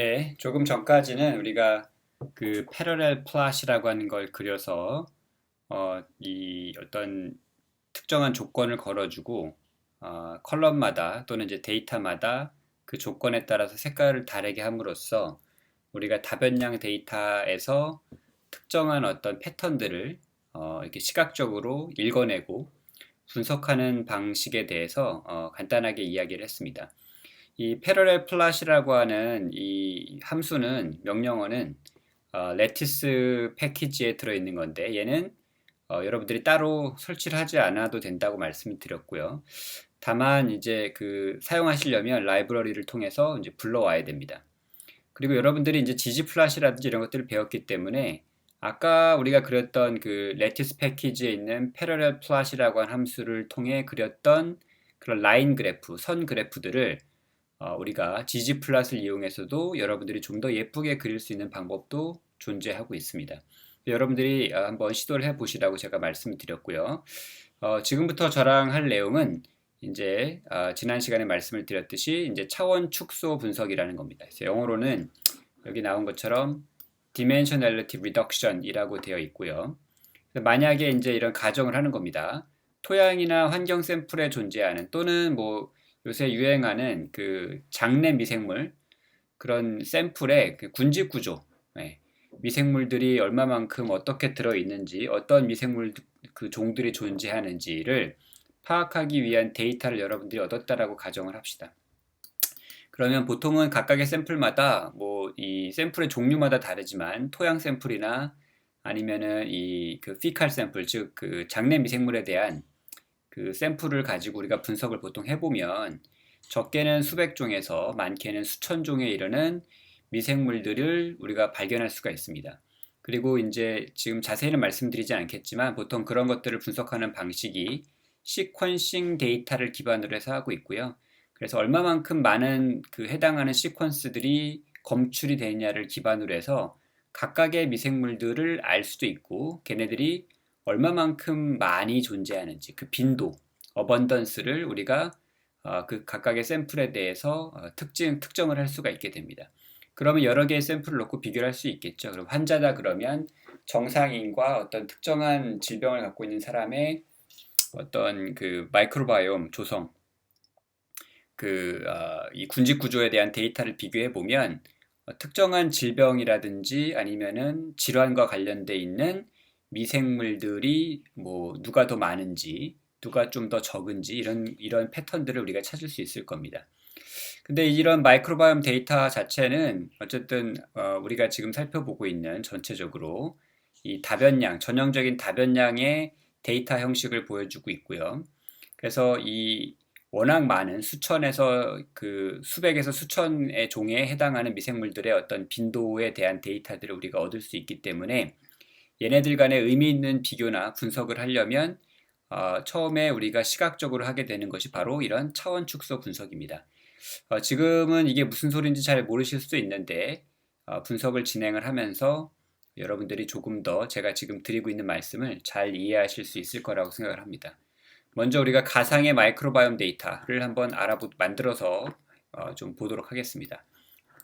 네, 조금 전까지는 우리가 그 패러렐 플롯이라고 하는 걸 그려서 이 어떤 특정한 조건을 걸어주고 컬럼마다 또는 이제 데이터마다 그 조건에 따라서 색깔을 다르게 함으로써 우리가 다변량 데이터에서 특정한 어떤 패턴들을 이렇게 시각적으로 읽어내고 분석하는 방식에 대해서 간단하게 이야기를 했습니다. 이 패러렐 플롯이라고 하는 이 함수는 명령어는 레티스 패키지에 들어있는 건데 얘는 여러분들이 따로 설치를 하지 않아도 된다고 말씀을 드렸고요. 다만 이제 그 사용하시려면 라이브러리를 통해서 이제 불러와야 됩니다. 그리고 여러분들이 이제 ggplot이라든지 이런 것들을 배웠기 때문에 아까 우리가 그렸던 그 레티스 패키지에 있는 패러렐 플롯이라고 하는 함수를 통해 그렸던 그런 라인 그래프, 선 그래프들을 우리가 ggplot을 이용해서도 여러분들이 좀 더 예쁘게 그릴 수 있는 방법도 존재하고 있습니다. 여러분들이 한번 시도를 해보시라고 제가 말씀을 드렸고요. 지금부터 저랑 할 내용은 이제 지난 시간에 말씀을 드렸듯이 이제 차원 축소 분석이라는 겁니다. 그래서 영어로는 여기 나온 것처럼 dimensionality reduction이라고 되어 있고요. 만약에 이제 이런 가정을 하는 겁니다. 토양이나 환경 샘플에 존재하는 또는 뭐 요새 유행하는 그 장내 미생물 그런 샘플의 그 군집 구조, 미생물들이 얼마만큼 어떻게 들어 있는지, 어떤 미생물 그 종들이 존재하는지를 파악하기 위한 데이터를 여러분들이 얻었다라고 가정을 합시다. 그러면 보통은 각각의 샘플마다 뭐 이 샘플의 종류마다 다르지만 토양 샘플이나 아니면은 이 그 피칼 샘플 즉 그 장내 미생물에 대한 그 샘플을 가지고 우리가 분석을 보통 해보면 적게는 수백 종에서 많게는 수천 종에 이르는 미생물들을 우리가 발견할 수가 있습니다. 그리고 이제 지금 자세히는 말씀드리지 않겠지만 보통 그런 것들을 분석하는 방식이 시퀀싱 데이터를 기반으로 해서 하고 있고요. 그래서 얼마만큼 많은 그 해당하는 시퀀스들이 검출이 되느냐를 기반으로 해서 각각의 미생물들을 알 수도 있고 걔네들이 얼마만큼 많이 존재하는지 그 빈도, 어번던스를 우리가 그 각각의 샘플에 대해서 특정을 할 수가 있게 됩니다. 그러면 여러 개의 샘플을 놓고 비교를 할 수 있겠죠. 그럼 환자다 그러면 정상인과 어떤 특정한 질병을 갖고 있는 사람의 어떤 그 마이크로바이옴 조성, 이 군집 구조에 대한 데이터를 비교해 보면 특정한 질병이라든지 아니면은 질환과 관련돼 있는 미생물들이 뭐 누가 더 많은지 누가 좀 더 적은지 이런 패턴들을 우리가 찾을 수 있을 겁니다. 근데 이런 마이크로바이옴 데이터 자체는 어쨌든 우리가 지금 살펴보고 있는 전체적으로 이 다변량, 전형적인 다변량의 데이터 형식을 보여주고 있고요. 그래서 이 워낙 많은 수천에서 그 수백에서 수천의 종에 해당하는 미생물들의 어떤 빈도에 대한 데이터들을 우리가 얻을 수 있기 때문에 얘네들 간의 의미 있는 비교나 분석을 하려면 처음에 우리가 시각적으로 하게 되는 것이 바로 이런 차원 축소 분석입니다. 지금은 이게 무슨 소리인지 잘 모르실 수도 있는데 분석을 진행을 하면서 여러분들이 조금 더 제가 지금 드리고 있는 말씀을 잘 이해하실 수 있을 거라고 생각을 합니다. 먼저 우리가 가상의 마이크로바이옴 데이터를 한번 만들어서 좀 보도록 하겠습니다.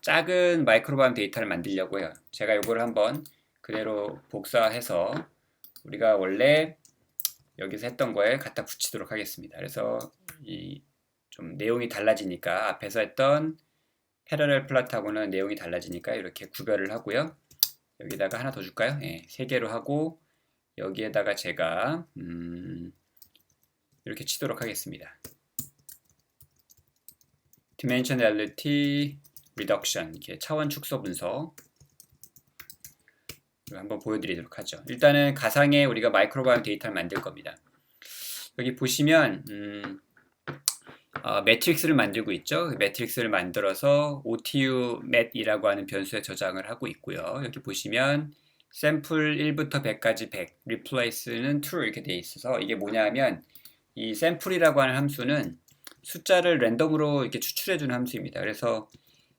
작은 마이크로바이옴 데이터를 만들려고 해요. 제가 이거를 한번 그대로 복사해서 우리가 원래 여기서 했던 거에 갖다 붙이도록 하겠습니다. 그래서 이 좀 내용이 달라지니까 앞에서 했던 패러렐 플롯하고는 내용이 달라지니까 이렇게 구별을 하고요. 여기다가 하나 더 줄까요? 네, 세 개로 하고 여기에다가 제가 이렇게 치도록 하겠습니다. Dimensionality Reduction 이렇게 차원 축소 분석 한번 보여드리도록 하죠. 일단은 가상의 우리가 마이크로바이옴 데이터를 만들 겁니다. 여기 보시면 매트릭스를 만들고 있죠. 매트릭스를 만들어서 OTU mat이라고 하는 변수에 저장을 하고 있고요. 여기 보시면 샘플 1부터 100까지 100, replace는 true 이렇게 돼 있어서 이게 뭐냐면 이 샘플이라고 하는 함수는 숫자를 랜덤으로 이렇게 추출해주는 함수입니다. 그래서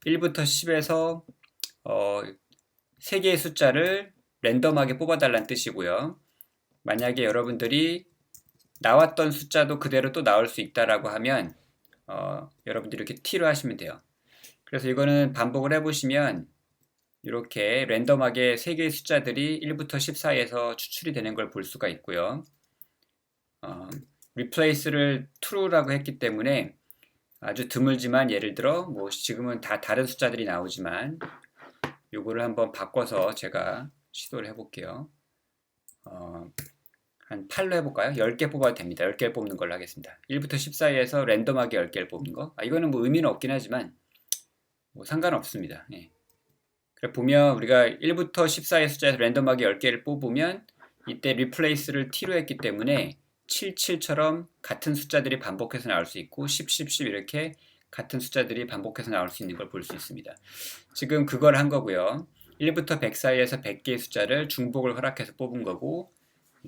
1부터 10에서 3개의 숫자를 랜덤하게 뽑아달라는 뜻이고요. 만약에 여러분들이 나왔던 숫자도 그대로 또 나올 수 있다라고 하면 여러분들이 이렇게 t로 하시면 돼요. 그래서 이거는 반복을 해보시면 이렇게 랜덤하게 3개의 숫자들이 1부터 10 사이에서 추출이 되는 걸 볼 수가 있고요. replace를 true라고 했기 때문에 아주 드물지만 예를 들어 뭐 지금은 다 다른 숫자들이 나오지만 요거를 한번 바꿔서 제가 시도를 해볼게요. 한 8로 해볼까요? 10개 뽑아도 됩니다. 10개 뽑는 걸로 하겠습니다. 1부터 10 사이에서 랜덤하게 10개를 뽑는 거. 이거는 뭐 의미는 없긴 하지만 뭐 상관없습니다. 예. 그래 보면 우리가 1부터 10 사이의 숫자에서 랜덤하게 10개를 뽑으면 이때 replace를 t로 했기 때문에 7, 7처럼 같은 숫자들이 반복해서 나올 수 있고 10, 10, 10 이렇게 같은 숫자들이 반복해서 나올 수 있는 걸 볼 수 있습니다. 지금 그걸 한 거고요. 1부터 100 사이에서 100개의 숫자를 중복을 허락해서 뽑은 거고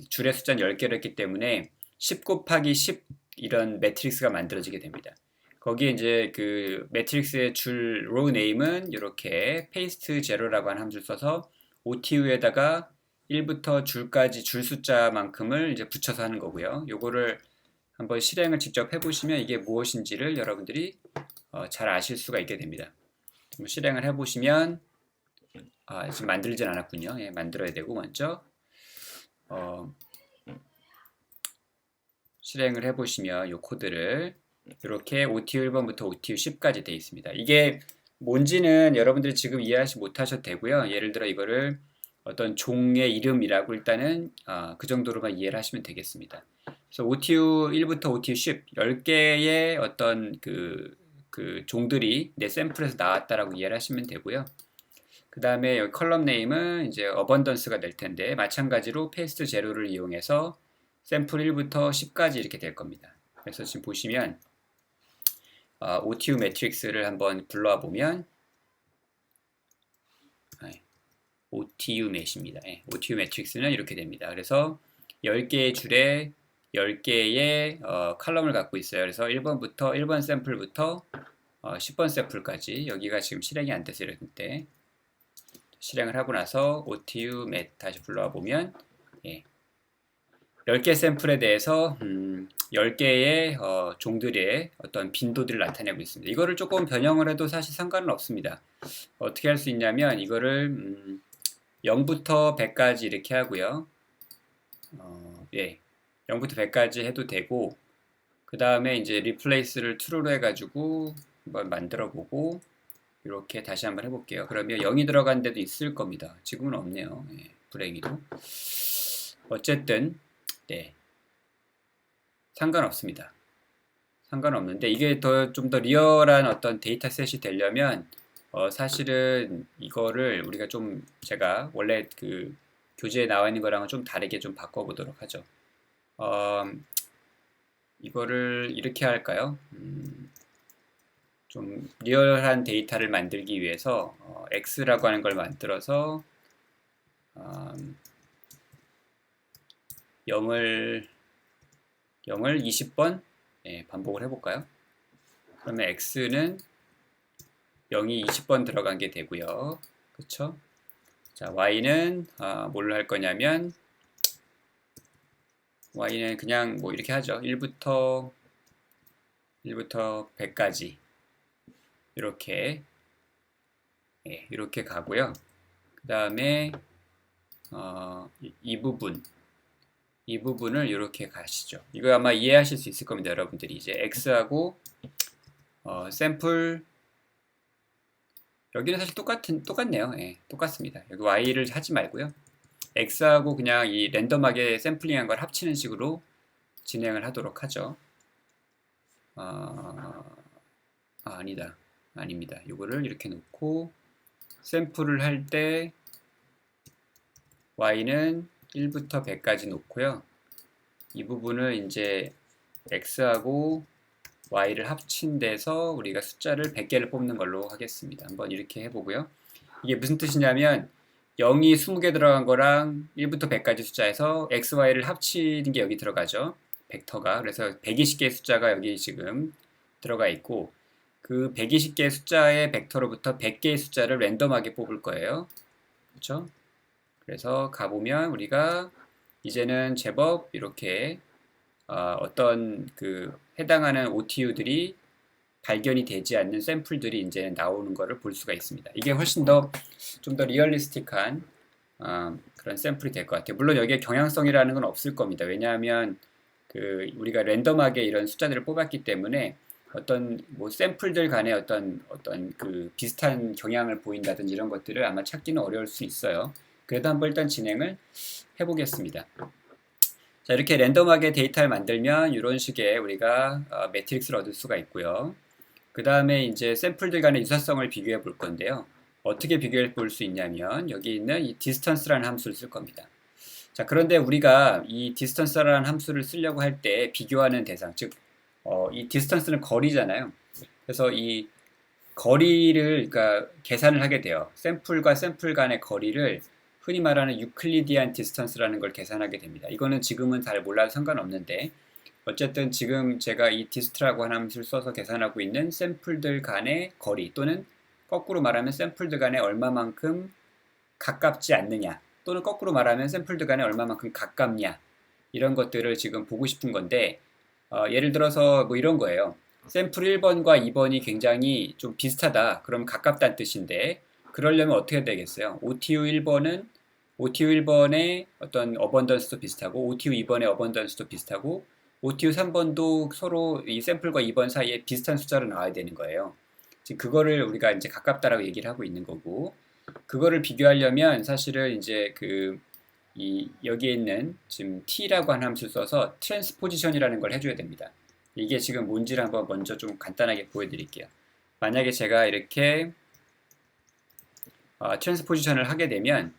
줄의 숫자는 10개를 했기 때문에 10 곱하기 10 이런 매트릭스가 만들어지게 됩니다. 거기에 이제 그 매트릭스의 줄 row name은 이렇게 paste zero라고 하는 함수를 써서 OTU에다가 1부터 줄까지 줄 숫자만큼을 이제 붙여서 하는 거고요. 요거를 한번 실행을 직접 해보시면 이게 무엇인지를 여러분들이 잘 아실 수가 있게 됩니다. 실행을 해보시면 지금 만들진 않았군요. 예, 만들어야 되고 먼저 실행을 해보시면 이 코드를 이렇게 OTU 1번부터 OTU 10까지 되어 있습니다. 이게 뭔지는 여러분들이 지금 이해하지 못하셔도 되고요. 예를 들어 이거를 어떤 종의 이름이라고 일단은 그 정도로만 이해를 하시면 되겠습니다. 그래서 OTU 1부터 OTU 10, 10개의 어떤 그 종들이 내 샘플에서 나왔다라고 이해를 하시면 되고요. 그 다음에 여기 컬럼 네임은 이제 어번던스가 될 텐데 마찬가지로 페이스트 제로를 이용해서 샘플 1부터 10까지 이렇게 될 겁니다. 그래서 지금 보시면 OTU 매트릭스를 한번 불러와 보면 OTU 맷입니다. OTU 매트릭스는 이렇게 됩니다. 그래서 10개의 줄에 10개의 칼럼을 갖고 있어요. 그래서 1번부터 1번 샘플부터 10번 샘플까지 여기가 지금 실행이 안 돼서 이랬는데 실행을 하고 나서 OTU 맷 다시 불러와 보면 10개 샘플에 대해서 10개의 종들의 어떤 빈도들을 나타내고 있습니다. 이거를 조금 변형을 해도 사실 상관은 없습니다. 어떻게 할 수 있냐면 이거를 0부터 100까지 이렇게 하고요. 0부터 100까지 해도 되고 그 다음에 이제 replace를 true로 해가지고 한번 만들어 보고 이렇게 다시 한번 해볼게요. 그러면 0이 들어간 데도 있을 겁니다. 지금은 없네요. 불행히도. 어쨌든 상관없습니다. 상관없는데 이게 좀 더 리얼한 어떤 데이터셋이 되려면 사실은 이거를 우리가 좀 제가 원래 그 교재에 나와 있는 거랑은 좀 다르게 좀 바꿔보도록 하죠. 이거를 이렇게 할까요? 좀 리얼한 데이터를 만들기 위해서 X라고 하는 걸 만들어서 0을 20번 반복을 해볼까요? 그러면 X는 0이 20번 들어간 게 되고요. 그쵸? 자, Y는 뭘로 할 거냐면 Y는 그냥 뭐 이렇게 하죠. 1부터 100까지 이렇게 이렇게 가고요. 그 다음에 이 부분을 이렇게 가시죠. 이거 아마 이해하실 수 있을 겁니다. 여러분들이 이제 X하고 샘플 여기는 사실 똑같네요. 똑같습니다. 여기 Y를 하지 말고요. X하고 그냥 이 랜덤하게 샘플링한 걸 합치는 식으로 진행을 하도록 하죠. 아니다. 아닙니다. 이거를 이렇게 놓고 샘플을 할 때 Y는 1부터 100까지 놓고요. 이 부분을 이제 X하고 Y를 합친 데서 우리가 숫자를 100개를 뽑는 걸로 하겠습니다. 한번 이렇게 해보고요. 이게 무슨 뜻이냐면 0이 20개 들어간 거랑 1부터 100까지 숫자에서 X, Y를 합치는 게 여기 들어가죠. 벡터가. 그래서 120개의 숫자가 여기 지금 들어가 있고 그 120개의 숫자의 벡터로부터 100개의 숫자를 랜덤하게 뽑을 거예요. 그렇죠? 그래서 가보면 우리가 이제는 제법 이렇게 어떤 그 해당하는 OTU들이 발견이 되지 않는 샘플들이 이제 나오는 것을 볼 수가 있습니다. 이게 훨씬 더 좀 더 리얼리스틱한 그런 샘플이 될 것 같아요. 물론 여기에 경향성이라는 건 없을 겁니다. 왜냐하면 그 우리가 랜덤하게 이런 숫자들을 뽑았기 때문에 어떤 뭐 샘플들 간의 어떤 그 비슷한 경향을 보인다든지 이런 것들을 아마 찾기는 어려울 수 있어요. 그래도 한번 일단 진행을 해보겠습니다. 자, 이렇게 랜덤하게 데이터를 만들면 이런 식의 우리가 매트릭스를 얻을 수가 있고요. 그 다음에 이제 샘플들 간의 유사성을 비교해 볼 건데요. 어떻게 비교해 볼 수 있냐면 여기 있는 이 distance라는 함수를 쓸 겁니다. 자, 그런데 우리가 이 distance라는 함수를 쓰려고 할 때 비교하는 대상, 즉, 이 distance는 거리잖아요. 그래서 이 거리를, 그러니까 계산을 하게 돼요. 샘플과 샘플 간의 거리를 흔히 말하는 유클리디안 디스턴스라는 걸 계산하게 됩니다. 이거는 지금은 잘 몰라도 상관없는데 어쨌든 지금 제가 이 디스트라고 하는 함수를 써서 계산하고 있는 샘플들 간의 거리 또는 거꾸로 말하면 샘플들 간에 얼마만큼 가깝지 않느냐 또는 거꾸로 말하면 샘플들 간에 얼마만큼 가깝냐 이런 것들을 지금 보고 싶은 건데 예를 들어서 뭐 이런 거예요. 샘플 1번과 2번이 굉장히 좀 비슷하다. 그럼 가깝다는 뜻인데 그러려면 어떻게 되겠어요? OTU 1번의 어떤 어번던스도 비슷하고 OTU 2번의 어번던스도 비슷하고 OTU 3번도 서로 이 샘플과 2번 사이에 비슷한 숫자로 나와야 되는 거예요. 지금 그거를 우리가 이제 가깝다라고 얘기를 하고 있는 거고 그거를 비교하려면 사실은 이제 여기에 있는 지금 t라고 하는 함수를 써서 트랜스포지션이라는 걸 해줘야 됩니다. 이게 지금 뭔지를 한번 먼저 좀 간단하게 보여드릴게요. 만약에 제가 이렇게 트랜스포지션을 하게 되면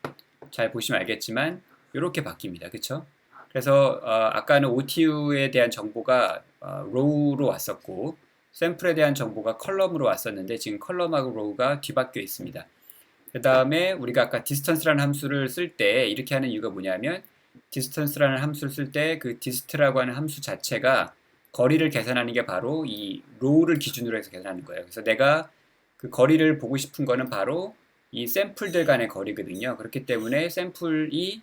잘 보시면 알겠지만 이렇게 바뀝니다. 그쵸? 그래서 아까는 OTU에 대한 정보가 row로 왔었고 샘플에 대한 정보가 컬럼으로 왔었는데 지금 컬럼하고 row가 뒤바뀌어 있습니다. 그 다음에 우리가 아까 distance라는 함수를 쓸 때 이렇게 하는 이유가 뭐냐면 distance라는 함수를 쓸 때 그 dist라고 하는 함수 자체가 거리를 계산하는 게 바로 이 row를 기준으로 해서 계산하는 거예요. 그래서 내가 그 거리를 보고 싶은 거는 바로 이 샘플들 간의 거리거든요. 그렇기 때문에 샘플이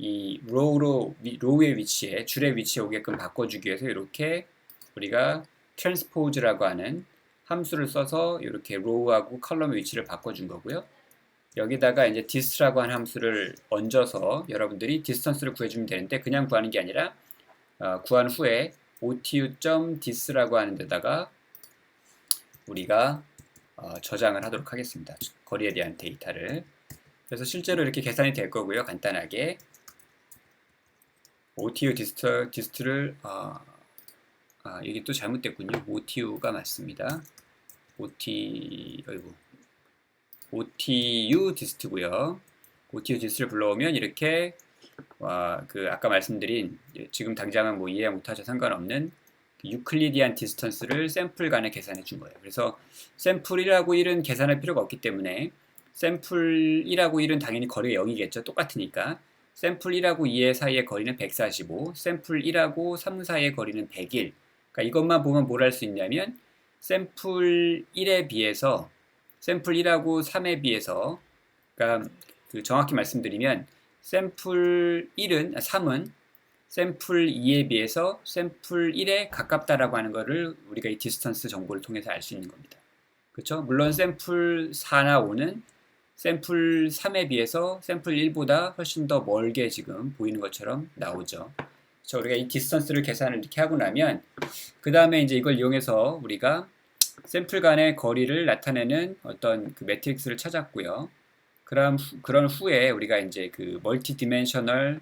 이 row의 위치에 줄의 위치에 오게끔 바꿔주기 위해서 이렇게 우리가 transpose라고 하는 함수를 써서 이렇게 row하고 컬럼의 위치를 바꿔준 거고요. 여기다가 이제 dist라고 하는 함수를 얹어서 여러분들이 distance를 구해주면 되는데 그냥 구하는 게 아니라 구한 후에 otu.dist라고 하는 데다가 우리가 저장을 하도록 하겠습니다. 거리에 대한 데이터를. 그래서 실제로 이렇게 계산이 될 거고요. 간단하게 otu dist를 이게 또 잘못됐군요. otu가 맞습니다. OTU dist고요. OTU dist를 불러오면 이렇게 아까 말씀드린 지금 당장은 뭐 이해 못하셔도 상관없는 유클리디안 디스턴스를 샘플 간에 계산해 준 거예요. 그래서 샘플 1하고 1은 계산할 필요가 없기 때문에 샘플 1하고 1은 당연히 거리가 0이겠죠. 똑같으니까. 샘플 1하고 2의 사이의 거리는 145, 샘플 1하고 3 사이의 거리는 101. 그러니까 이것만 보면 뭘 할 수 있냐면 샘플 1에 비해서 샘플 1하고 3에 비해서 그러니까 정확히 말씀드리면 샘플 3은 샘플 2에 비해서 샘플 1에 가깝다라고 하는 것을 우리가 이 디스턴스 정보를 통해서 알 수 있는 겁니다. 그렇죠? 물론 샘플 4나 5는 샘플 3에 비해서 샘플 1보다 훨씬 더 멀게 지금 보이는 것처럼 나오죠. 그래서 우리가 이 디스턴스를 계산을 이렇게 하고 나면 그 다음에 이제 이걸 이용해서 우리가 샘플 간의 거리를 나타내는 어떤 그 매트릭스를 찾았고요. 그런 후에 우리가 이제 그 디멘셔널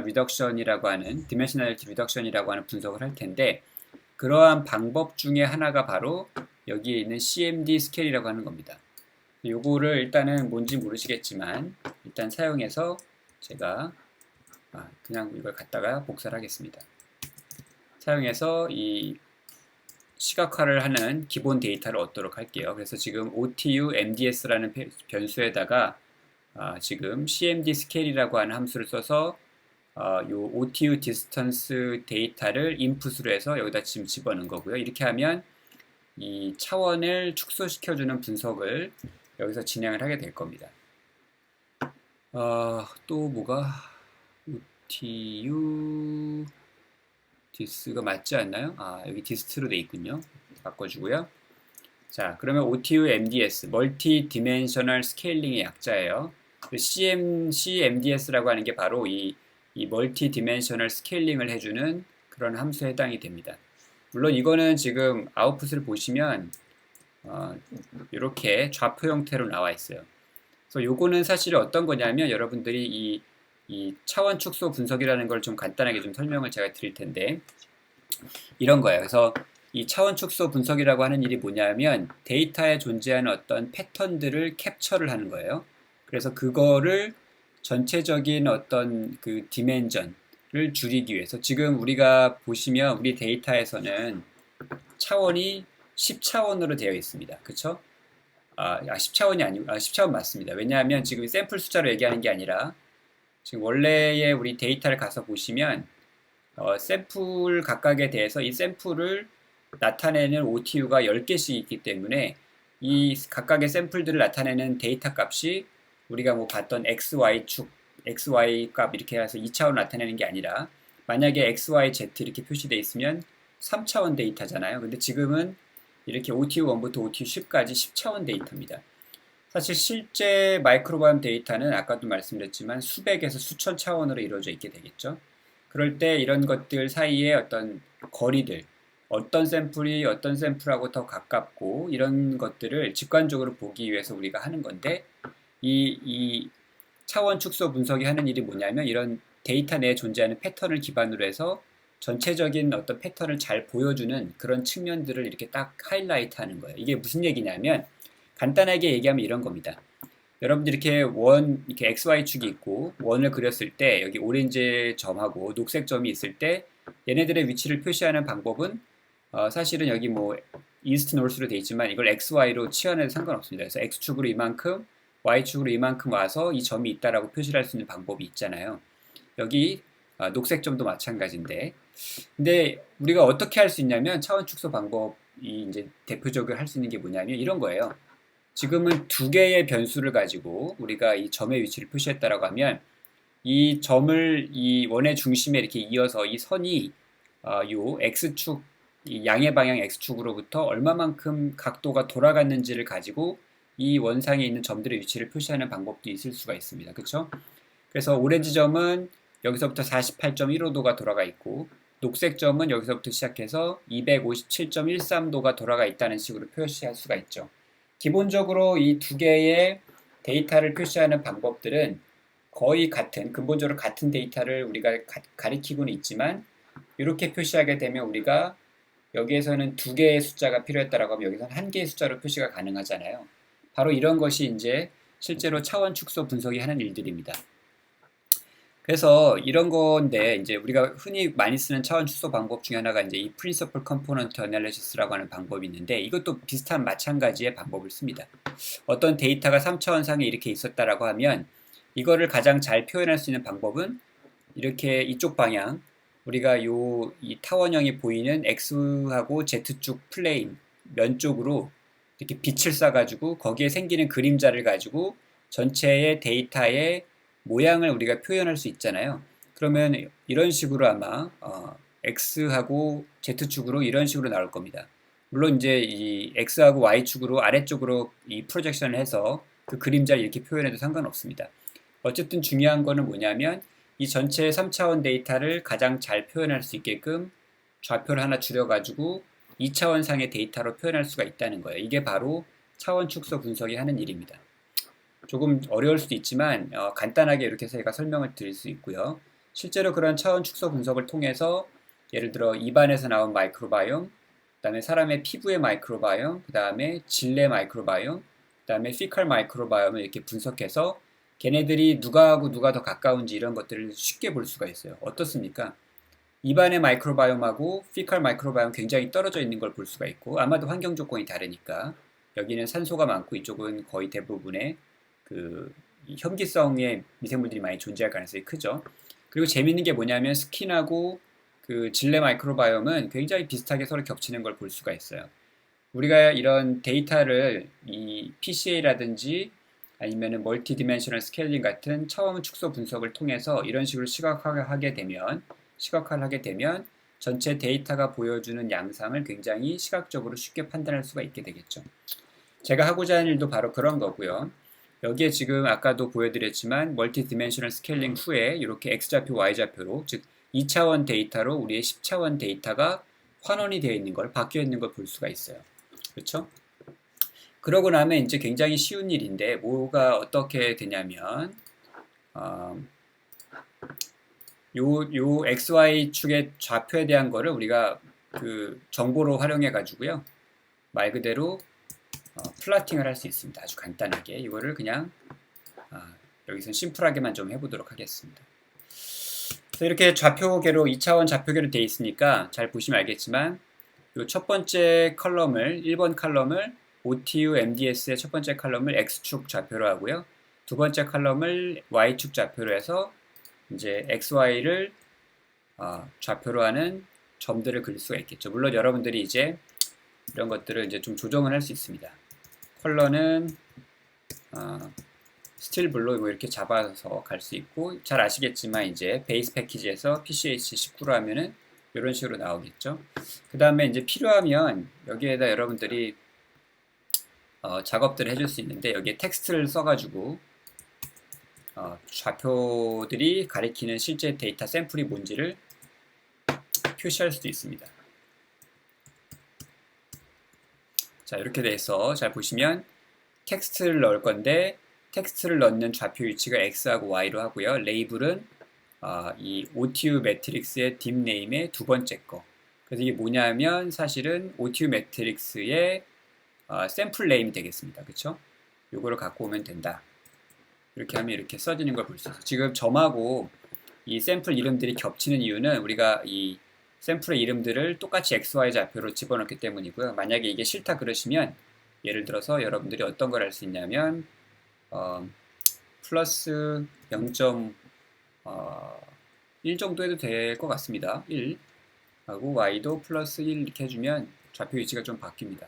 리덕션이라고 하는 디멘셔널리티 리덕션이라고 하는 분석을 할 텐데 그러한 방법 중에 하나가 바로 여기에 있는 CMD 스케일이라고 하는 겁니다. 요거를 일단은 뭔지 모르시겠지만 일단 사용해서 제가 그냥 이걸 갖다가 복사를 하겠습니다. 사용해서 이 시각화를 하는 기본 데이터를 얻도록 할게요. 그래서 지금 OTU MDS라는 변수에다가 지금 CMD 스케일이라고 하는 함수를 써서 요 OTU 디스턴스 데이터를 인풋으로 해서 여기다 지금 집어넣은 거고요. 이렇게 하면 이 차원을 축소시켜주는 분석을 여기서 진행을 하게 될 겁니다. 또 뭐가 OTU 디스가 맞지 않나요? 아, 여기 디스트로 돼 있군요. 바꿔주고요. 자, 그러면 OTU MDS, 멀티 디멘셔널 스케일링의 약자예요. CMDS라고 하는 게 바로 이 멀티 디멘셔널 스케일링을 해주는 그런 함수에 해당이 됩니다. 물론 이거는 지금 아웃풋을 보시면 이렇게 좌표 형태로 나와 있어요. 그래서 요거는 사실 어떤 거냐면 여러분들이 이 차원 축소 분석이라는 걸 좀 간단하게 좀 설명을 제가 드릴 텐데 이런 거예요. 그래서 이 차원 축소 분석이라고 하는 일이 뭐냐면 데이터에 존재하는 어떤 패턴들을 캡처를 하는 거예요. 그래서 그거를 전체적인 어떤 그 디멘전을 줄이기 위해서 지금 우리가 보시면 우리 데이터에서는 차원이 10차원으로 되어 있습니다. 그쵸? 10차원이 아니고 10차원 맞습니다. 왜냐하면 지금 샘플 숫자로 얘기하는 게 아니라 지금 원래의 우리 데이터를 가서 보시면 샘플 각각에 대해서 이 샘플을 나타내는 OTU가 10개씩 있기 때문에 이 각각의 샘플들을 나타내는 데이터 값이 우리가 뭐 봤던 XY축, XY 값 이렇게 해서 2차원으로 나타내는 게 아니라 만약에 XYZ 이렇게 표시되어 있으면 3차원 데이터잖아요. 근데 지금은 이렇게 OTU1부터 OTU10까지 10차원 데이터입니다. 사실 실제 마이크로바이옴 데이터는 아까도 말씀드렸지만 수백에서 수천 차원으로 이루어져 있게 되겠죠. 그럴 때 이런 것들 사이에 어떤 거리들, 어떤 샘플이 어떤 샘플하고 더 가깝고 이런 것들을 직관적으로 보기 위해서 우리가 하는 건데 이 차원 축소 분석이 하는 일이 뭐냐면 이런 데이터 내에 존재하는 패턴을 기반으로 해서 전체적인 어떤 패턴을 잘 보여주는 그런 측면들을 이렇게 딱 하이라이트 하는 거예요. 이게 무슨 얘기냐면 간단하게 얘기하면 이런 겁니다. 여러분들 이렇게 이렇게 XY축이 있고 원을 그렸을 때 여기 오렌지 점하고 녹색 점이 있을 때 얘네들의 위치를 표시하는 방법은 사실은 여기 뭐 이스트 노스로 되어 있지만 이걸 XY로 치환해도 상관없습니다. 그래서 X축으로 이만큼, Y축으로 이만큼 와서 이 점이 있다라고 표시를 할 수 있는 방법이 있잖아요. 여기 녹색 점도 마찬가지인데 근데 우리가 어떻게 할 수 있냐면 차원 축소 방법이 이제 대표적으로 할 수 있는 게 뭐냐면 이런 거예요. 지금은 두 개의 변수를 가지고 우리가 이 점의 위치를 표시했다라고 하면 이 점을 이 원의 중심에 이렇게 이어서 이 선이 요 x축 이 양의 방향 x축으로부터 얼마만큼 각도가 돌아갔는지를 가지고 이 원상에 있는 점들의 위치를 표시하는 방법도 있을 수가 있습니다. 그렇죠? 그래서 오렌지 점은 여기서부터 48.15도가 돌아가 있고 녹색 점은 여기서부터 시작해서 257.13도가 돌아가 있다는 식으로 표시할 수가 있죠. 기본적으로 이 두 개의 데이터를 표시하는 방법들은 거의 같은, 근본적으로 같은 데이터를 우리가 가리키고는 있지만 이렇게 표시하게 되면 우리가 여기에서는 두 개의 숫자가 필요했다라고 하면 여기서는 한 개의 숫자로 표시가 가능하잖아요. 바로 이런 것이 이제 실제로 차원 축소 분석이 하는 일들입니다. 그래서 이런 건데 이제 우리가 흔히 많이 쓰는 차원 축소 방법 중에 하나가 이제 이 Principal Component Analysis라고 하는 방법이 있는데 이것도 비슷한 마찬가지의 방법을 씁니다. 어떤 데이터가 3차원상에 이렇게 있었다라고 하면 이거를 가장 잘 표현할 수 있는 방법은 이렇게 이쪽 방향 우리가 이 타원형이 보이는 X하고 Z축 플레인 면 쪽으로 이렇게 빛을 쏴가지고 거기에 생기는 그림자를 가지고 전체의 데이터의 모양을 우리가 표현할 수 있잖아요. 그러면 이런 식으로 아마 X하고 Z축으로 이런 식으로 나올 겁니다. 물론 이제 이 X하고 Y축으로 아래쪽으로 이 프로젝션을 해서 그 그림자를 이렇게 표현해도 상관없습니다. 어쨌든 중요한 거는 뭐냐면 이 전체 3차원 데이터를 가장 잘 표현할 수 있게끔 좌표를 하나 줄여가지고 2차원상의 데이터로 표현할 수가 있다는 거예요. 이게 바로 차원 축소 분석이 하는 일입니다. 조금 어려울 수도 있지만 간단하게 이렇게 해서 제가 설명을 드릴 수 있고요. 실제로 그런 차원 축소 분석을 통해서 예를 들어 입안에서 나온 마이크로바이옴, 그 다음에 사람의 피부의 마이크로바이옴, 그 다음에 질내 마이크로바이옴, 그 다음에 피컬 마이크로바이옴을 이렇게 분석해서 걔네들이 누가하고 누가 더 가까운지 이런 것들을 쉽게 볼 수가 있어요. 어떻습니까? 입안의 마이크로바이옴하고 피컬 마이크로바이옴 굉장히 떨어져 있는 걸 볼 수가 있고 아마도 환경 조건이 다르니까 여기는 산소가 많고 이쪽은 거의 대부분의 그 혐기성의 미생물들이 많이 존재할 가능성이 크죠. 그리고 재밌는 게 뭐냐면 스킨하고 그 질내 마이크로바이옴은 굉장히 비슷하게 서로 겹치는 걸 볼 수가 있어요. 우리가 이런 데이터를 이 PCA라든지 아니면은 멀티 디멘셔널 스케일링 같은 차원 축소 분석을 통해서 이런 식으로 시각화를 하게 되면 전체 데이터가 보여주는 양상을 굉장히 시각적으로 쉽게 판단할 수가 있게 되겠죠. 제가 하고자 하는 일도 바로 그런 거고요. 여기에 지금 아까도 보여드렸지만 멀티 디멘셔널 스케일링 후에 이렇게 X좌표, Y좌표로 즉 2차원 데이터로 우리의 10차원 데이터가 환원이 되어 있는 걸, 바뀌어 있는 걸 볼 수가 있어요. 그렇죠? 그러고 나면 이제 굉장히 쉬운 일인데 뭐가 어떻게 되냐면 요 XY 축의 좌표에 대한 거를 우리가 그 정보로 활용해 가지고요. 말 그대로 플라팅을 할 수 있습니다. 아주 간단하게. 이거를 그냥 여기서 심플하게만 좀 해보도록 하겠습니다. 이렇게 좌표계로 2차원 좌표계로 되어 있으니까 잘 보시면 알겠지만 이 첫 번째 컬럼을 1번 컬럼을 OTU MDS의 첫 번째 컬럼을 X축 좌표로 하고요. 두 번째 컬럼을 Y축 좌표로 해서 이제 XY를 좌표로 하는 점들을 그릴 수가 있겠죠. 물론 여러분들이 이제 이런 것들을 이제 좀 조정을 할 수 있습니다. 컬러는 스틸 블루 뭐 이렇게 잡아서 갈 수 있고, 잘 아시겠지만 이제 베이스 패키지에서 PCH19로 하면은 이런 식으로 나오겠죠. 그 다음에 이제 필요하면 여기에다 여러분들이 작업들을 해줄 수 있는데, 여기에 텍스트를 써가지고 좌표들이 가리키는 실제 데이터 샘플이 뭔지를 표시할 수도 있습니다. 자, 이렇게 돼서 잘 보시면 텍스트를 넣을 건데, 텍스트를 넣는 좌표 위치가 X하고 Y로 하고요. 레이블은 이 OTU 매트릭스의 딥네임의 두 번째 거. 그래서 이게 뭐냐면 사실은 OTU 매트릭스의 샘플 네임이 되겠습니다. 그쵸? 요거를 갖고 오면 된다. 이렇게 하면 이렇게 써지는 걸 볼 수 있어요. 지금 점하고 이 샘플 이름들이 겹치는 이유는 우리가 이 샘플의 이름들을 똑같이 XY 좌표로 집어넣기 때문이고요. 만약에 이게 싫다 그러시면 예를 들어서 여러분들이 어떤 걸 할 수 있냐면 플러스 0.1 정도 해도 될 것 같습니다. 1 하고 Y도 플러스 1 이렇게 해주면 좌표 위치가 좀 바뀝니다.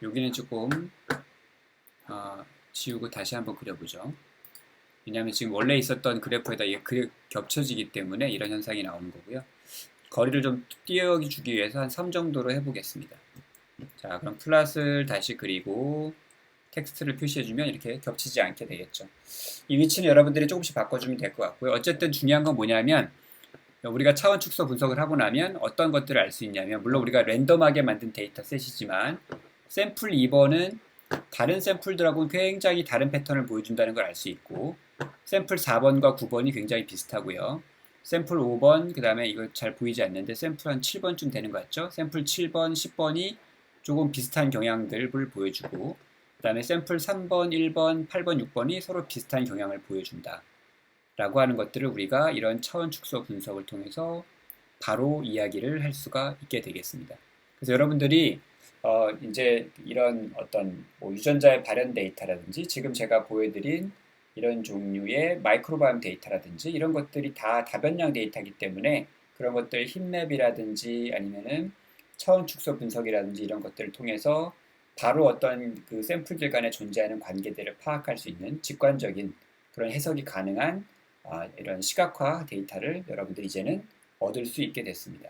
여기는 조금 지우고 다시 한번 그려보죠. 왜냐하면 지금 원래 있었던 그래프에다 이게 겹쳐지기 때문에 이런 현상이 나오는 거고요. 거리를 좀 띄워주기 위해서 한 3 정도로 해보겠습니다. 자, 그럼 플랫을 다시 그리고 텍스트를 표시해주면 이렇게 겹치지 않게 되겠죠. 이 위치는 여러분들이 조금씩 바꿔주면 될 것 같고요. 어쨌든 중요한 건 뭐냐면 우리가 차원 축소 분석을 하고 나면 어떤 것들을 알 수 있냐면, 물론 우리가 랜덤하게 만든 데이터 셋이지만 샘플 2번은 다른 샘플들하고는 굉장히 다른 패턴을 보여준다는 걸 알 수 있고, 샘플 4번과 9번이 굉장히 비슷하고요. 샘플 5번, 그 다음에 이거 잘 보이지 않는데 샘플 한 7번쯤 되는 것 같죠? 샘플 7번, 10번이 조금 비슷한 경향들을 보여주고, 그 다음에 샘플 3번, 1번, 8번, 6번이 서로 비슷한 경향을 보여준다 라고 하는 것들을 우리가 이런 차원 축소 분석을 통해서 바로 이야기를 할 수가 있게 되겠습니다. 그래서 여러분들이 이제 이런 어떤 유전자의 발현 데이터라든지 지금 제가 보여드린 이런 종류의 마이크로바이옴 데이터라든지 이런 것들이 다 다변량 데이터이기 때문에 그런 것들 힙맵이라든지 아니면은 차원 축소 분석이라든지 이런 것들을 통해서 바로 어떤 그 샘플들 간에 존재하는 관계들을 파악할 수 있는 직관적인 그런 해석이 가능한 이런 시각화 데이터를 여러분들이 이제는 얻을 수 있게 됐습니다.